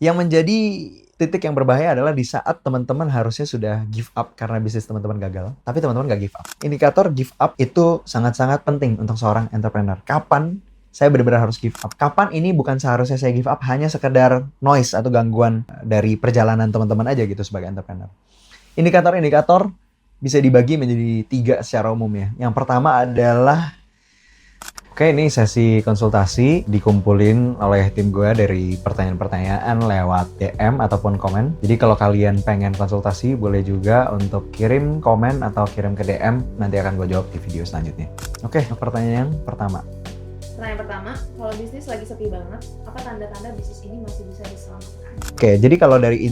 Yang menjadi titik yang berbahaya adalah di saat teman-teman harusnya sudah give up karena bisnis teman-teman gagal, tapi teman-teman nggak give up. Indikator give up itu sangat-sangat penting untuk seorang entrepreneur. Kapan saya benar-benar harus give up? Kapan ini bukan seharusnya saya give up, hanya sekedar noise atau gangguan dari perjalanan teman-teman aja gitu sebagai entrepreneur. Indikator-indikator bisa dibagi menjadi 3 secara umum ya. Yang pertama adalah oke, ini sesi konsultasi dikumpulin oleh tim gue dari pertanyaan-pertanyaan lewat DM ataupun komen. Jadi kalau kalian pengen konsultasi, boleh juga untuk kirim komen atau kirim ke DM. Nanti akan gue jawab di video selanjutnya. Oke, pertanyaan yang pertama. Pertanyaan pertama, kalau bisnis lagi sepi banget, apa tanda-tanda bisnis ini masih bisa diselamatkan? Oke, jadi kalau dari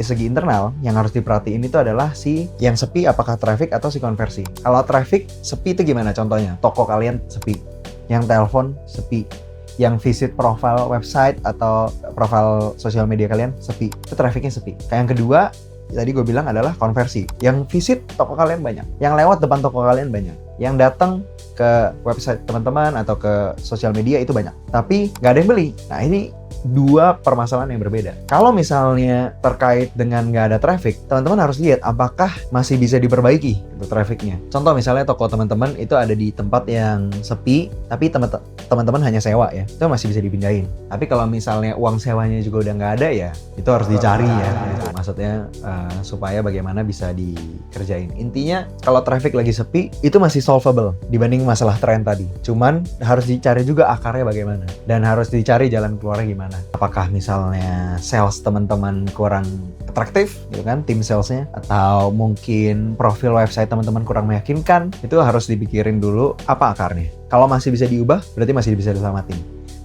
segi internal, yang harus diperhatiin itu adalah si yang sepi apakah traffic atau si konversi. Kalau traffic, sepi itu gimana contohnya? Toko kalian sepi. Yang telepon sepi, yang visit profile website atau profile sosial media kalian sepi, itu trafficnya sepi. Yang kedua, tadi gue bilang adalah konversi. Yang visit toko kalian banyak, yang lewat depan toko kalian banyak, yang datang ke website teman-teman atau ke sosial media itu banyak, tapi nggak ada yang beli. Nah ini dua permasalahan yang berbeda. Kalau misalnya terkait dengan nggak ada traffic, teman-teman harus lihat apakah masih bisa diperbaiki itu trafficnya. Contoh misalnya toko teman-teman itu ada di tempat yang sepi, tapi teman-teman hanya sewa ya, itu masih bisa dipindahin. Tapi kalau misalnya uang sewanya juga udah nggak ada ya, itu harus dicari ya. Maksudnya supaya bagaimana bisa dikerjain. Intinya kalau traffic lagi sepi, itu masih solvable dibanding masalah tren tadi. Cuman harus dicari juga akarnya bagaimana, dan harus dicari jalan keluarnya gimana. Apakah misalnya sales teman-teman kurang atraktif gitu kan, tim salesnya, atau mungkin profil website teman-teman kurang meyakinkan, itu harus dipikirin dulu apa akarnya. Kalau masih bisa diubah, berarti masih bisa diselamatin.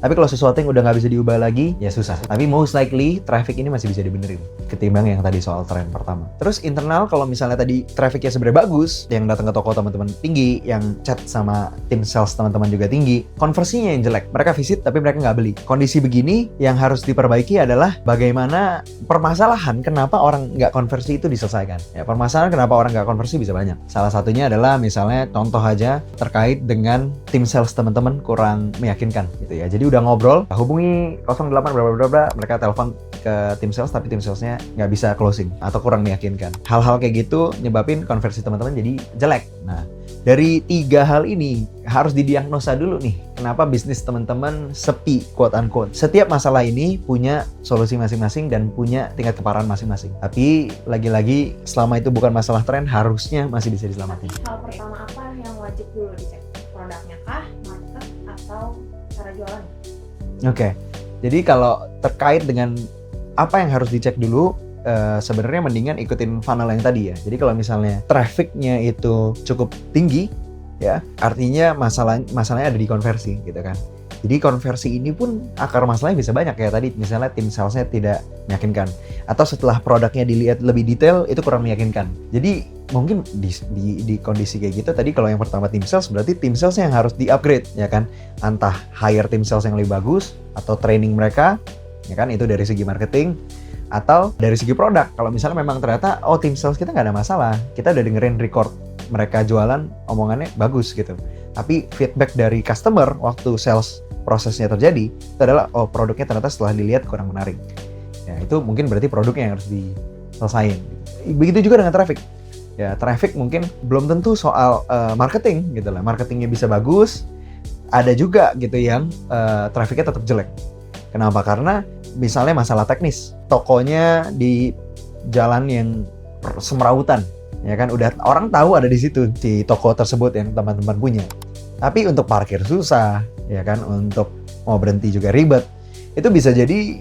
Tapi kalau sesuatu yang udah nggak bisa diubah lagi, ya susah. Tapi most likely, traffic ini masih bisa dibenerin. Ketimbang yang tadi soal tren pertama. Terus internal, kalau misalnya tadi trafficnya sebenarnya bagus, yang datang ke toko teman-teman tinggi, yang chat sama tim sales teman-teman juga tinggi, konversinya yang jelek. Mereka visit, tapi mereka nggak beli. Kondisi begini, yang harus diperbaiki adalah bagaimana permasalahan kenapa orang nggak konversi itu diselesaikan. Ya, permasalahan kenapa orang nggak konversi bisa banyak. Salah satunya adalah misalnya contoh aja terkait dengan tim sales teman-teman kurang meyakinkan gitu ya. Jadi udah ngobrol, hubungi 08 bla mereka telepon ke tim sales tapi tim salesnya nggak bisa closing atau kurang meyakinkan. Hal-hal kayak gitu nyebabin konversi teman-teman jadi jelek. Nah, dari 3 hal ini harus didiagnosa dulu nih, kenapa bisnis teman-teman sepi, quote unquote. Setiap masalah ini punya solusi masing-masing dan punya tingkat keparahan masing-masing. Tapi lagi-lagi selama itu bukan masalah tren, harusnya masih bisa diselamatin. Hal pertama apa yang wajib dulu dicek? Produknya kah, market, atau cara jualan? Oke, jadi kalau terkait dengan apa yang harus dicek dulu, sebenarnya mendingan ikutin funnel yang tadi ya. Jadi kalau misalnya trafficnya itu cukup tinggi, ya artinya masalahnya ada di konversi gitu kan. Jadi konversi ini pun akar masalahnya bisa banyak ya tadi, misalnya tim salesnya tidak meyakinkan, atau setelah produknya dilihat lebih detail itu kurang meyakinkan. Jadi mungkin di kondisi kayak gitu tadi, kalau yang pertama tim sales, berarti tim sales yang harus di-upgrade ya kan, entah hire tim sales yang lebih bagus atau training mereka ya kan, itu dari segi marketing atau dari segi produk. Kalau misalnya memang ternyata tim sales kita nggak ada masalah, kita udah dengerin record mereka jualan, omongannya bagus gitu, tapi feedback dari customer waktu sales prosesnya terjadi itu adalah produknya ternyata setelah dilihat kurang menarik ya, itu mungkin berarti produknya yang harus diselesain. Begitu juga dengan traffic. Ya, traffic mungkin belum tentu soal marketing gitu lah. Marketingnya bisa bagus, ada juga gitu yang trafficnya tetap jelek. Kenapa? Karena misalnya masalah teknis, tokonya di jalan yang semrawutan, ya kan, udah orang tahu ada di situ di toko tersebut yang teman-teman punya. Tapi untuk parkir susah, ya kan, untuk mau berhenti juga ribet. Itu bisa jadi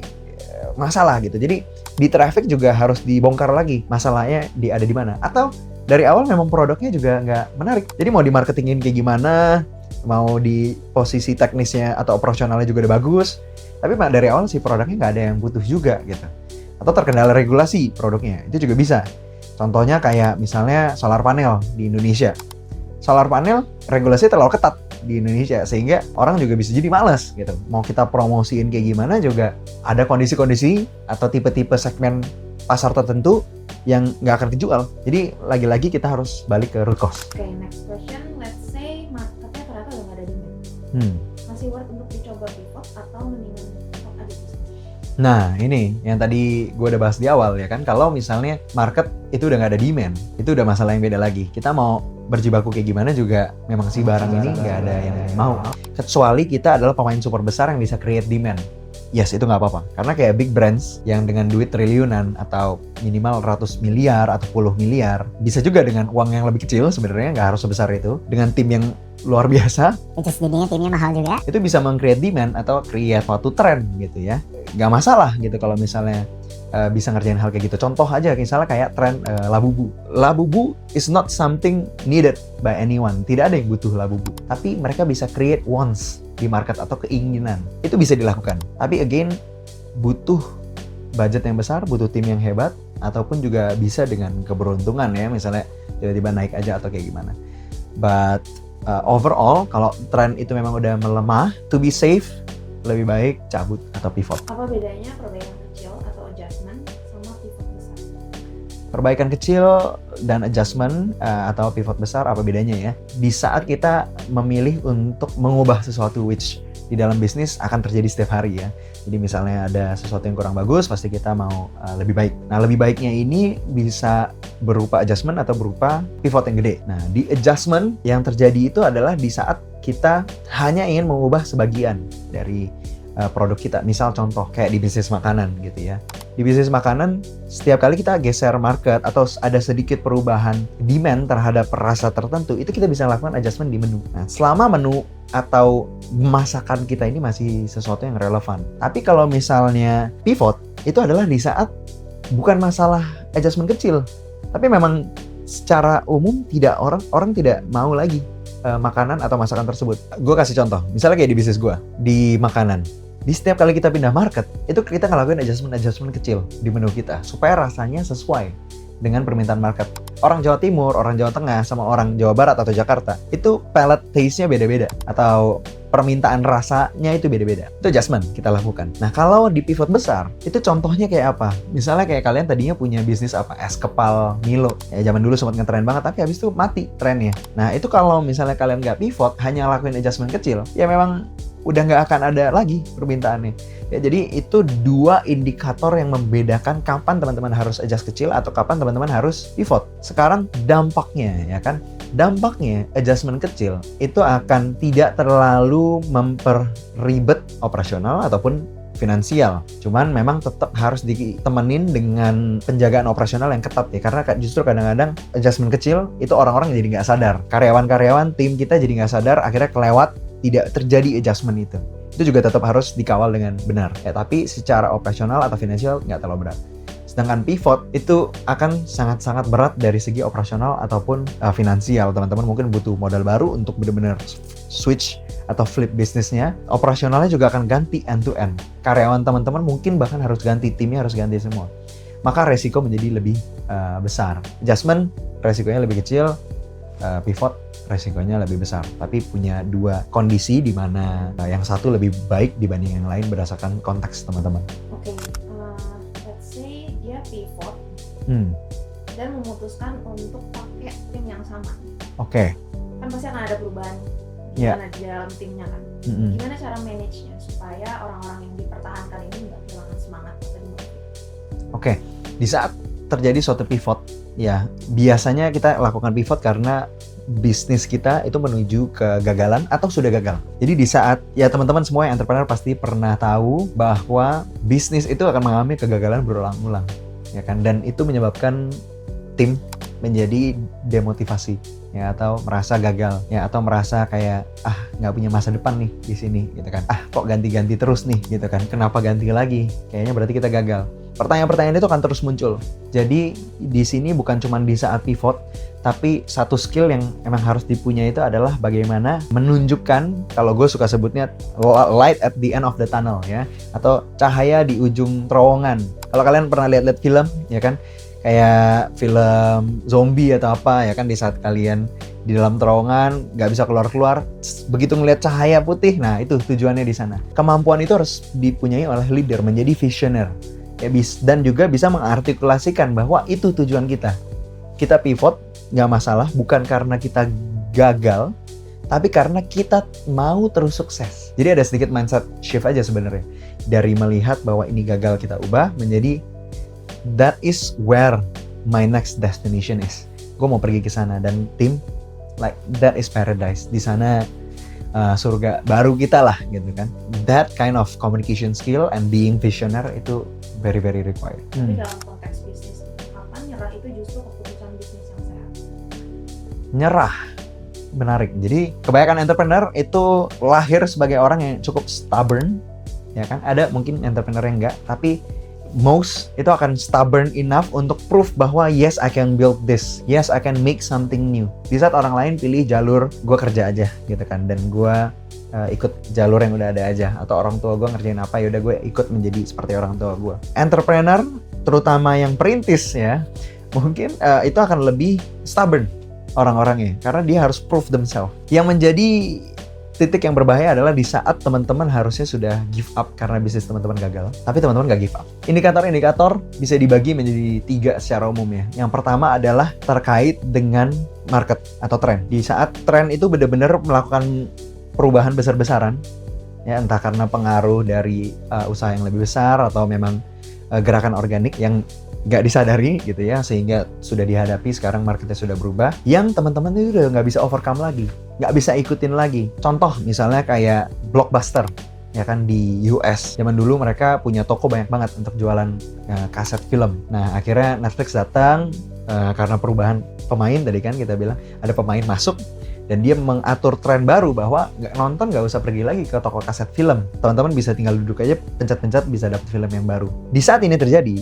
masalah gitu. Jadi di traffic juga harus dibongkar lagi masalahnya ada di mana. Atau dari awal memang produknya juga nggak menarik. Jadi mau di marketingin kayak gimana, mau di posisi teknisnya atau operasionalnya juga udah bagus, tapi dari awal sih produknya nggak ada yang butuh juga gitu. Atau terkendala regulasi produknya, itu juga bisa. Contohnya kayak misalnya solar panel di Indonesia. Solar panel regulasinya terlalu ketat di Indonesia, sehingga orang juga bisa jadi malas gitu. Mau kita promosiin kayak gimana juga ada kondisi-kondisi atau tipe-tipe segmen pasar tertentu yang nggak akan kejual. Jadi lagi-lagi kita harus balik ke root cause. Oke, next question. Let's say marketnya ternyata udah nggak ada demand. Masih worth untuk dicoba pivot atau mendingan stop aja bisnis? Nah, ini yang tadi gue udah bahas di awal ya kan, kalau misalnya market itu udah nggak ada demand, itu udah masalah yang beda lagi. Kita mau berjibaku kayak gimana juga, memang si barang ini nggak ada yang mau. Kecuali kita adalah pemain super besar yang bisa create demand. Yes, itu nggak apa-apa. Karena kayak big brands yang dengan duit triliunan atau minimal ratus miliar atau puluh miliar, bisa juga dengan uang yang lebih kecil sebenarnya, nggak harus sebesar itu, dengan tim yang luar biasa, which is jadinya timnya mahal juga. itu bisa meng-create demand atau create suatu tren gitu ya. Nggak masalah gitu kalau misalnya bisa ngerjain hal kayak gitu. Contoh aja misalnya kayak tren Labubu. Labubu is not something needed by anyone. Tidak ada yang butuh Labubu. Tapi mereka bisa create wants di market atau keinginan. Itu bisa dilakukan. Tapi again, butuh budget yang besar, butuh tim yang hebat, ataupun juga bisa dengan keberuntungan ya. Misalnya tiba-tiba naik aja atau kayak gimana. But overall, kalau tren itu memang udah melemah, to be safe, lebih baik cabut atau pivot. Apa bedanya perbaikan kecil atau adjustment sama pivot besar? Perbaikan kecil dan adjustment atau pivot besar apa bedanya ya? Di saat kita memilih untuk mengubah sesuatu, which di dalam bisnis akan terjadi setiap hari ya. Jadi misalnya ada sesuatu yang kurang bagus, pasti kita mau lebih baik. Nah, lebih baiknya ini bisa berupa adjustment atau berupa pivot yang gede. Nah, di adjustment yang terjadi itu adalah di saat kita hanya ingin mengubah sebagian dari produk kita. Misal contoh kayak di bisnis makanan gitu ya. Di bisnis makanan, setiap kali kita geser market atau ada sedikit perubahan demand terhadap rasa tertentu, itu kita bisa lakukan adjustment di menu. Nah, selama menu atau masakan kita ini masih sesuatu yang relevan. Tapi kalau misalnya pivot, itu adalah di saat bukan masalah adjustment kecil, tapi memang secara umum tidak orang tidak mau lagi makanan atau masakan tersebut. Gue kasih contoh, misalnya kayak di bisnis gue, di makanan. Di setiap kali kita pindah market, itu kita ngelakuin adjustment kecil di menu kita, supaya rasanya sesuai dengan permintaan market. Orang Jawa Timur, orang Jawa Tengah, sama orang Jawa Barat atau Jakarta, itu palate taste-nya beda-beda, atau permintaan rasanya itu beda-beda. Itu adjustment kita lakukan. Nah, kalau di pivot besar, itu contohnya kayak apa? Misalnya kayak kalian tadinya punya bisnis apa? Es kepal Milo. Ya, zaman dulu sempat ngetren banget, tapi habis itu mati trennya. Nah, itu kalau misalnya kalian nggak pivot, hanya lakuin adjustment kecil, ya memang udah nggak akan ada lagi permintaannya. Ya, jadi itu dua indikator yang membedakan kapan teman-teman harus adjust kecil atau kapan teman-teman harus pivot. Sekarang dampaknya ya kan, dampaknya adjustment kecil itu akan tidak terlalu memperribet operasional ataupun finansial. Cuman memang tetap harus ditemenin dengan penjagaan operasional yang ketat ya, karena justru kadang-kadang adjustment kecil itu orang-orang jadi nggak sadar. Karyawan-karyawan tim kita jadi nggak sadar, akhirnya kelewat, tidak terjadi adjustment itu. Itu juga tetap harus dikawal dengan benar. Ya, tapi secara operasional atau finansial nggak terlalu berat. Sedangkan pivot itu akan sangat-sangat berat dari segi operasional ataupun finansial. Teman-teman mungkin butuh modal baru untuk benar-benar switch atau flip bisnisnya. Operasionalnya juga akan ganti end to end. Karyawan teman-teman mungkin bahkan harus ganti, timnya harus ganti semua. Maka resiko menjadi lebih besar. Adjustment resikonya lebih kecil, pivot resikonya lebih besar, tapi punya dua kondisi di mana yang satu lebih baik dibanding yang lain berdasarkan konteks teman-teman. Oke, let's say dia pivot dan memutuskan untuk pakai tim yang sama. Oke. Kan pasti akan ada perubahan Yeah. di dalam timnya kan. Gimana cara manage-nya supaya orang-orang yang dipertahankan ini nggak kehilangan semangat atau dimotivasi? Oke, di saat terjadi suatu pivot, ya biasanya kita lakukan pivot karena bisnis kita itu menuju kegagalan atau sudah gagal. Jadi di saat, ya teman-teman semua yang entrepreneur pasti pernah tahu bahwa bisnis itu akan mengalami kegagalan berulang-ulang, ya kan? Dan itu menyebabkan tim menjadi demotivasi, ya, atau merasa gagal, ya, atau merasa kayak nggak punya masa depan nih di sini, gitu kan? Kok ganti-ganti terus nih, gitu kan? Kenapa ganti lagi? Kayaknya berarti kita gagal. Pertanyaan-pertanyaan itu akan terus muncul. Jadi di sini bukan cuma di saat pivot, tapi satu skill yang emang harus dipunyai itu adalah bagaimana menunjukkan, kalau gue suka sebutnya light at the end of the tunnel, ya, atau cahaya di ujung terowongan. Kalau kalian pernah lihat film, ya kan, kayak film zombie atau apa, ya kan, di saat kalian di dalam terowongan nggak bisa keluar-keluar, begitu ngelihat cahaya putih, nah itu tujuannya di sana. Kemampuan itu harus dipunyai oleh leader, menjadi visioner. Dan juga bisa mengartikulasikan bahwa itu tujuan kita. Kita pivot, nggak masalah, bukan karena kita gagal, tapi karena kita mau terus sukses. Jadi ada sedikit mindset shift aja sebenarnya. dari melihat bahwa ini gagal kita ubah menjadi that is where my next destination is. Gue mau pergi ke sana dan tim like that is paradise. Di sana surga baru kita lah gitu kan. That kind of communication skill and being visionary itu very very required. Tapi dalam konteks bisnis, kapan nyerah itu justru keputusan bisnis yang sehat? Nyerah, menarik. Jadi kebanyakan entrepreneur itu lahir sebagai orang yang cukup stubborn, ya kan? Ada mungkin entrepreneur yang enggak, tapi most itu akan stubborn enough untuk proof bahwa yes I can build this, yes I can make something new. Di saat orang lain pilih jalur gue kerja aja gitu kan, dan gue ikut jalur yang udah ada aja, atau orang tua gue ngerjain apa ya udah gue ikut menjadi seperti orang tua gue. Entrepreneur terutama yang perintis ya, mungkin itu akan lebih stubborn orang-orangnya karena dia harus prove themselves. Yang menjadi titik yang berbahaya adalah di saat teman-teman harusnya sudah give up karena bisnis teman-teman gagal, tapi teman-teman gak give up. Indikator-indikator bisa dibagi menjadi 3 secara umum ya. Yang pertama adalah terkait dengan market atau tren. Di saat tren itu benar-benar melakukan perubahan besar-besaran, ya entah karena pengaruh dari usaha yang lebih besar atau memang gerakan organik yang nggak disadari gitu ya, sehingga sudah dihadapi sekarang marketnya sudah berubah, yang teman-teman itu udah nggak bisa overcome lagi, nggak bisa ikutin lagi. Contoh misalnya kayak Blockbuster ya kan di US. Zaman dulu mereka punya toko banyak banget untuk jualan kaset film. Nah akhirnya Netflix datang karena perubahan pemain tadi kan kita bilang ada pemain masuk dan dia mengatur tren baru bahwa nonton nggak usah pergi lagi ke toko kaset film. Teman-teman bisa tinggal duduk aja, pencet-pencet bisa dapat film yang baru. Di saat ini terjadi,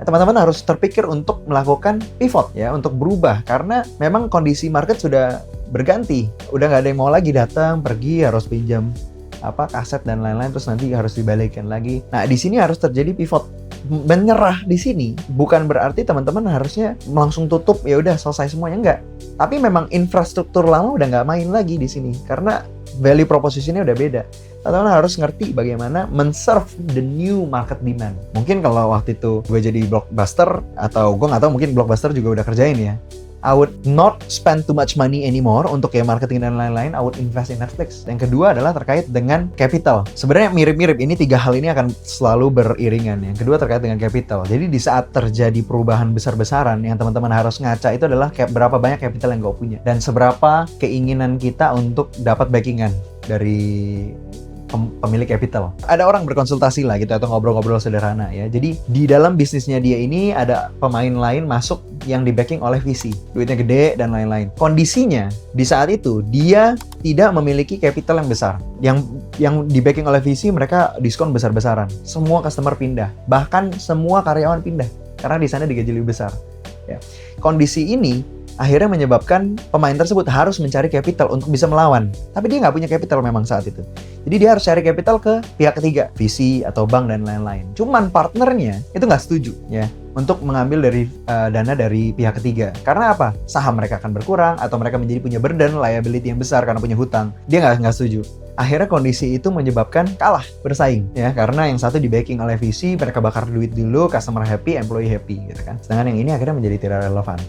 teman-teman harus terpikir untuk melakukan pivot ya, untuk berubah karena memang kondisi market sudah berganti. Udah nggak ada yang mau lagi datang, pergi harus pinjam kaset dan lain-lain, terus nanti harus dibalikin lagi. Nah, di sini harus terjadi pivot. Menyerah di sini bukan berarti teman-teman harusnya langsung tutup ya udah selesai semuanya, enggak. Tapi memang infrastruktur lama udah nggak main lagi di sini karena value propositionnya udah beda. Teman-teman harus ngerti bagaimana men-serve the new market demand. Mungkin kalau waktu itu gue jadi Blockbuster, atau gue nggak tahu mungkin Blockbuster juga udah kerjain ya, I would not spend too much money anymore untuk kayak marketing dan lain-lain. I would invest in Netflix. Yang kedua adalah terkait dengan capital. Sebenarnya mirip-mirip, ini 3 hal ini akan selalu beriringan. Yang kedua terkait dengan capital. Jadi di saat terjadi perubahan besar-besaran, yang teman-teman harus ngaca itu adalah berapa banyak capital yang gue punya dan seberapa keinginan kita untuk dapat backingan dari pemilik capital. Ada orang berkonsultasi lah gitu atau ngobrol-ngobrol sederhana ya. Jadi di dalam bisnisnya dia ini ada pemain lain masuk yang di backing oleh VC, duitnya gede dan lain-lain. Kondisinya di saat itu dia tidak memiliki capital yang besar. Yang di backing oleh VC mereka diskon besar-besaran. Semua customer pindah, bahkan semua karyawan pindah karena di sana digaji lebih besar. Ya. Kondisi ini akhirnya menyebabkan pemain tersebut harus mencari capital untuk bisa melawan. Tapi dia nggak punya capital memang saat itu. Jadi dia harus cari capital ke pihak ketiga, VC atau bank dan lain-lain. Cuman partnernya itu nggak setuju ya untuk mengambil dari dana dari pihak ketiga. Karena apa? Saham mereka akan berkurang atau mereka menjadi punya burden liability yang besar karena punya hutang. Dia nggak setuju. Akhirnya kondisi itu menyebabkan kalah bersaing ya, karena yang satu di backing oleh VC, mereka bakar duit dulu, customer happy, employee happy gitu kan. Sedangkan yang ini akhirnya menjadi tidak relevan.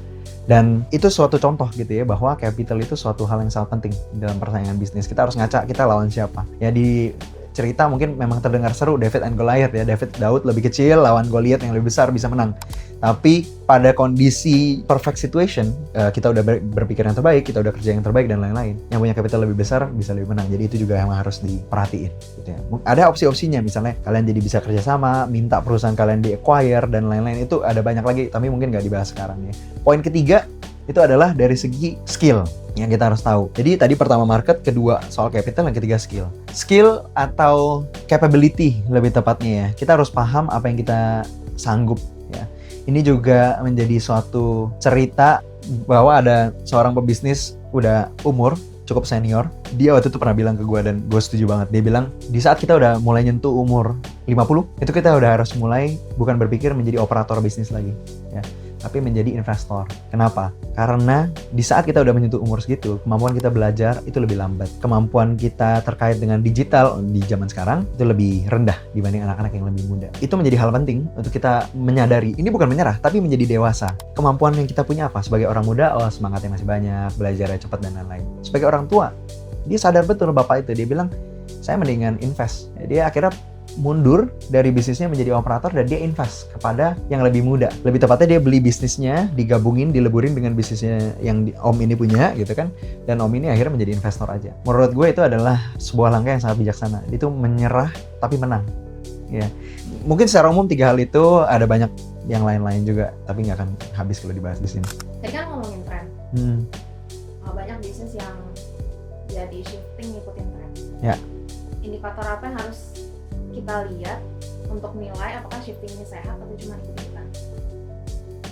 Dan itu suatu contoh gitu ya, bahwa capital itu suatu hal yang sangat penting dalam persaingan bisnis. Kita harus ngaca kita lawan siapa. Ya di cerita mungkin memang terdengar seru, David and Goliath ya. Daud lebih kecil, lawan Goliath yang lebih besar bisa menang. Tapi pada kondisi perfect situation, kita udah berpikir yang terbaik, kita udah kerja yang terbaik dan lain-lain. Yang punya capital lebih besar bisa lebih menang. Jadi itu juga yang harus diperhatiin. Gitu ya. Ada opsi-opsinya, misalnya kalian jadi bisa kerjasama, minta perusahaan kalian di-acquire dan lain-lain. Itu ada banyak lagi, tapi mungkin nggak dibahas sekarang ya. Poin ketiga itu adalah dari segi skill yang kita harus tahu. Jadi tadi pertama market, kedua soal capital, yang ketiga skill. Skill atau capability lebih tepatnya ya. Kita harus paham apa yang kita sanggup ya. Ini juga menjadi suatu cerita bahwa ada seorang pebisnis udah umur cukup senior. Dia waktu itu pernah bilang ke gue dan gue setuju banget. Dia bilang di saat kita udah mulai nyentuh umur 50, itu kita udah harus mulai bukan berpikir menjadi operator bisnis lagi ya, tapi menjadi investor. Kenapa? Karena di saat kita udah menyentuh umur segitu, kemampuan kita belajar itu lebih lambat. Kemampuan kita terkait dengan digital di zaman sekarang itu lebih rendah dibanding anak-anak yang lebih muda. Itu menjadi hal penting untuk kita menyadari. Ini bukan menyerah, tapi menjadi dewasa. Kemampuan yang kita punya apa? Sebagai orang muda, semangatnya masih banyak, belajarnya cepat dan lain-lain. Sebagai orang tua, dia sadar betul bapak itu. Dia bilang, saya mendingan invest. Dia akhirnya mundur dari bisnisnya menjadi operator dan dia invest kepada yang lebih muda. Lebih tepatnya dia beli bisnisnya, digabungin, dileburin dengan bisnisnya yang Om ini punya gitu kan. Dan Om ini akhirnya menjadi investor aja. Menurut gue itu adalah sebuah langkah yang sangat bijaksana. Itu menyerah tapi menang. Ya. Mungkin secara umum 3 hal itu ada banyak yang lain-lain juga, tapi nggak akan habis kalau dibahas di sini. Tadi kan ngomongin tren. Banyak bisnis yang jadi shifting ngikutin tren. Ya. Indikator apa yang harus kita lihat untuk nilai apakah shifting ini sehat atau cuma ikut-ikutan?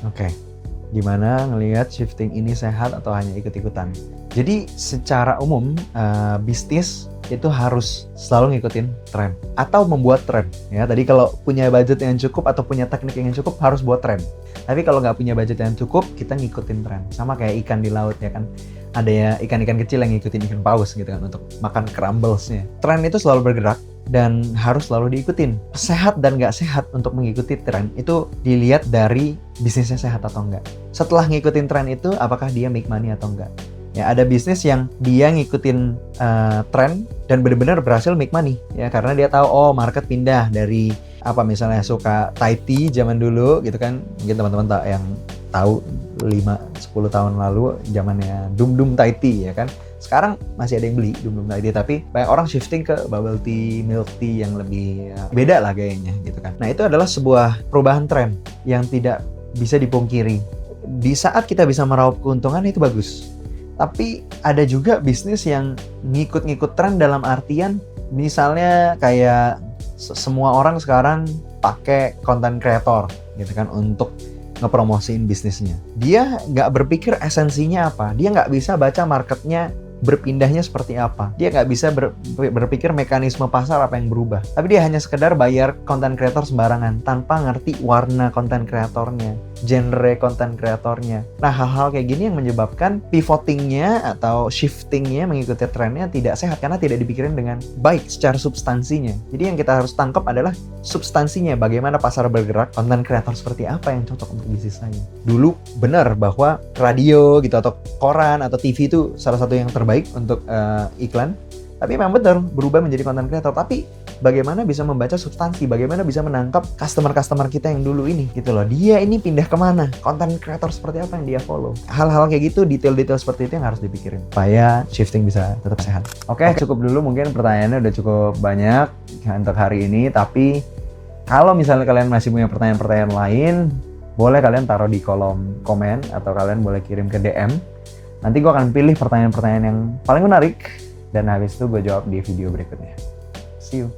Oke. Gimana ngelihat shifting ini sehat atau hanya ikut-ikutan? Jadi secara umum bisnis itu harus selalu ngikutin tren atau membuat tren. Ya, tadi kalau punya budget yang cukup atau punya teknik yang cukup harus buat tren. Tapi kalau nggak punya budget yang cukup, kita ngikutin tren. Sama kayak ikan di laut ya kan. Ada ya ikan-ikan kecil yang ngikutin ikan paus gitu kan untuk makan crumblesnya. Tren itu selalu bergerak dan harus selalu diikutin. Sehat dan nggak sehat untuk mengikuti tren itu dilihat dari bisnisnya sehat atau enggak. Setelah ngikutin tren itu, apakah dia make money atau enggak? Ya, ada bisnis yang dia ngikutin tren dan benar-benar berhasil make money ya karena dia tahu oh market pindah dari apa misalnya suka Thai tea zaman dulu gitu kan. Mungkin teman-teman yang tahu 5-10 tahun lalu zamannya Dum Thai tea ya kan. Sekarang masih ada yang beli Dum Thai tea tapi banyak orang shifting ke bubble tea, milk tea yang lebih beda lah gayanya gitu kan. Nah, itu adalah sebuah perubahan tren yang tidak bisa dipungkiri. Di saat kita bisa meraup keuntungan itu bagus. Tapi ada juga bisnis yang ngikut-ngikut tren dalam artian misalnya kayak semua orang sekarang pakai content creator gitu kan untuk ngepromosiin bisnisnya. Dia nggak berpikir esensinya apa. Dia nggak bisa baca marketnya berpindahnya seperti apa. Dia nggak bisa berpikir mekanisme pasar apa yang berubah. Tapi dia hanya sekedar bayar content creator sembarangan tanpa ngerti warna content creatornya, genre content creatornya. Nah, hal-hal kayak gini yang menyebabkan pivotingnya atau shiftingnya mengikuti trennya tidak sehat karena tidak dipikirin dengan baik secara substansinya. Jadi yang kita harus tangkap adalah substansinya, bagaimana pasar bergerak, content creator seperti apa yang cocok untuk bisnis saya. Dulu benar bahwa radio gitu atau koran atau TV itu salah satu yang terbaik untuk iklan. Tapi memang benar berubah menjadi content creator. Tapi bagaimana bisa membaca substansi, bagaimana bisa menangkap customer-customer kita yang dulu ini gitu loh. Dia ini pindah kemana, content creator seperti apa yang dia follow. Hal-hal kayak gitu, detail-detail seperti itu yang harus dipikirin supaya shifting bisa tetap sehat. Oke, cukup dulu mungkin pertanyaannya udah cukup banyak untuk hari ini. Tapi kalau misalnya kalian masih punya pertanyaan-pertanyaan lain, boleh kalian taruh di kolom komen atau kalian boleh kirim ke DM. Nanti gue akan pilih pertanyaan-pertanyaan yang paling menarik dan habis itu gue jawab di video berikutnya. See you.